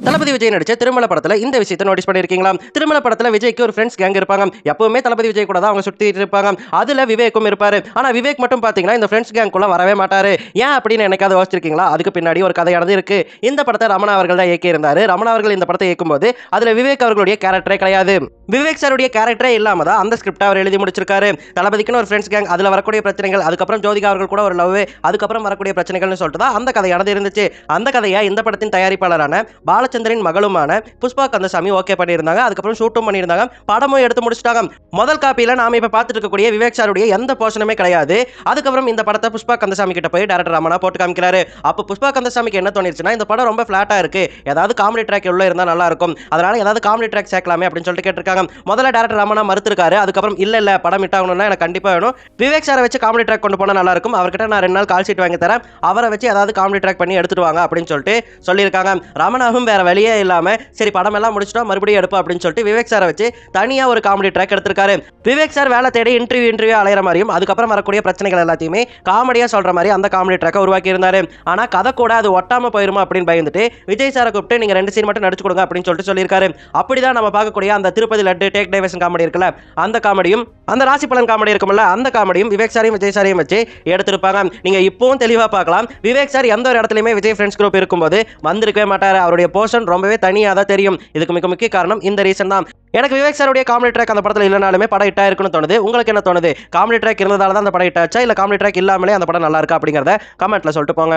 தளபதி விஜய் நடிச்ச திருமலை படத்துல இந்த விஷயத்தை நோட்டீஸ் பண்ணிருக்கீங்களா? திருமலை படத்துல விஜய்க்கு ஒரு ஃப்ரெண்ட்ஸ் கேங் இருப்பாங்க. எப்பவுமே தளபதி விஜய் கூட தான் அவங்க சுத்திட்டு இருப்பாங்க. அதுல விவேக்கும் இருப்பாரு. ஆனா விவேக் மட்டும் பாத்தீங்கன்னா இந்த ஃப்ரெண்ட்ஸ் கேங்குள்ள வரவே மாட்டாரு. ஏன் அப்படின்னு என்னைக்காவது யோசிச்சிருக்கீங்களா? அதுக்கு பின்னாடி ஒரு கதையானது இருக்கு. இந்த படத்தை ரமணா அவர்கள் தான் இயக்கி இருந்தாரு. ரமணா அவர்கள் இந்த படத்தை இயக்கும்போது அதுல விவேக் அவர்களுடைய கேரக்டரே கிடையாது. விவேக் சாருடைய கேரக்டரே இல்லாம தான் அந்த ஸ்கிரிப்ட் அவர் எழுதி முடிச்சிருக்காரு. தளபதிக்குன்னு ஒரு ஃப்ரெண்ட்ஸ் கேங், அதுல வரக்கூடிய பிரச்சனைகள், அதுக்கப்புறம் ஜோதிகா அவர்கள் கூட ஒரு லவ், அதுக்கப்புறம் வரக்கூடிய பிரச்சனைகள்னு சொல்லிட்டு தான் அந்த கதையானது இருந்துச்சு. அந்த கதையா இந்த படத்தின் தயாரிப்பாளரான பாலச்சந்திரன் மகளுமான புஷ்பா கந்தசாமி ஓகே பண்ணியிருந்தாங்க. அதுக்கப்புறம் ஷூட்டும் பண்ணியிருந்தாங்க. படமும் எடுத்து முடிச்சிட்டாங்க. முதல் காப்பியில நாம இப்ப பார்த்துட்டு இருக்கக்கூடிய விவேக் சாருடைய எந்த போர்ஷனுமே கிடையாது. அதுக்கப்புறம் இந்த படத்தை புஷ்பா கந்தசாமி கிட்ட போய் டைரக்டர் ரமணா போட்டு காமிக்கிறாரு. அப்ப புஷ்பா கந்தசாமிக்கு என்ன தோணிருச்சுன்னா, இந்த படம் ரொம்ப பிளாட்டா இருக்கு, ஏதாவது காமெடி ட்ராக் உள்ள இருந்தா நல்லா இருக்கும், அதனால ஏதாவது காமெடி ட்ராக் சேர்க்கலாமே அப்படின்னு சொல்லிட்டு கேட்டிருக்காங்க. முதல்ல டைரக்டர் ரமணா மறுத்திருக்காரு. அதுக்கப்புறம் இல்ல படம் ஹிட் ஆகணும்னா எனக்கு கண்டிப்பா வேணும், விவேக் சாரை வச்சு காமெடி ட்ராக் கொண்டு போனா நல்லா இருக்கும், அவர்கிட்ட நான் 2 நாள் கால் ஷீட் வாங்கி தரேன், அவரை வச்சு ஏதாவது காமெடி ட்ராக் பண்ணி எடுத்துட்டு வாங்க அப்படின்னு சொல்லிட்டு சொல்லியிருக்காங்க. ரமணாவும் வேற வழியே இல்லாம சரி படம் எல்லாம் முடிச்சிட்டோம் மறுபடியும் எடுப்போம் அப்படின்னு சொல்லிட்டு விவேக் சாரை வச்சு தனியா ஒரு காமெடி ட்ராக் எடுத்திருக்காரு. விவேக் சார் வேலை தேடி இன்டர்வியூ அலையற மாதிரியும் அதுக்கப்புறம் வரக்கூடிய பிரச்சனைகள் எல்லாத்தையுமே காமெடியா சொல்ற மாதிரி அந்த காமெடி ட்ராக்கை உருவாக்கி இருந்தாரு. ஆனா கதை கூட அது ஒட்டாம போயிருமா அப்படின்னு பயந்துட்டு விஜய் சாரை கூப்பிட்டு நீங்க 2 சீன் மட்டும் நடிச்சு கொடுங்க அப்படின்னு சொல்லிட்டு சொல்லியிருக்காரு. அப்படிதான் நம்ம பார்க்கக்கூடிய அந்த Tirupati laddu take diversion comedy இருக்குல்ல, அந்த காமெடியும் அந்த ராசி பலன் காமெடி இருக்கும்ல, அந்த காமெடியும் விவேக் சாரையும் விஜய் சாரையும் வச்சு எடுத்திருப்பாங்க. நீங்க இப்பவும் தெளிவா பார்க்கலாம். விவேக் சார் எந்த ஒரு இடத்துலயுமே விஜய் ஃப்ரெண்ட்ஸ் குரூப் இருக்கும்போது வந்திருக்கவே மாட்டாரு. அவருடைய போர்ஷன் ரொம்பவே தனியா தான் தெரியும். இதுக்கு மிக முக்கிய காரணம் இந்த ரீசன் தான். எனக்கு விவேக் சாருடைய காமெடி ட்ராக் அந்த படத்துல இல்லனாலுமே படம் ஹிட் ஆயிருக்குன்னு தோணுது. உங்களுக்கு என்ன தோணுது? காமெடி ட்ராக் இருந்ததால தான் அந்த படம் ஹிட் ஆச்சா இல்ல காமெடி ட்ராக் இல்லாமலே அந்த படம் நல்லா இருக்கா அப்படிங்கறத கமெண்ட்ல சொல்லிட்டு போங்க.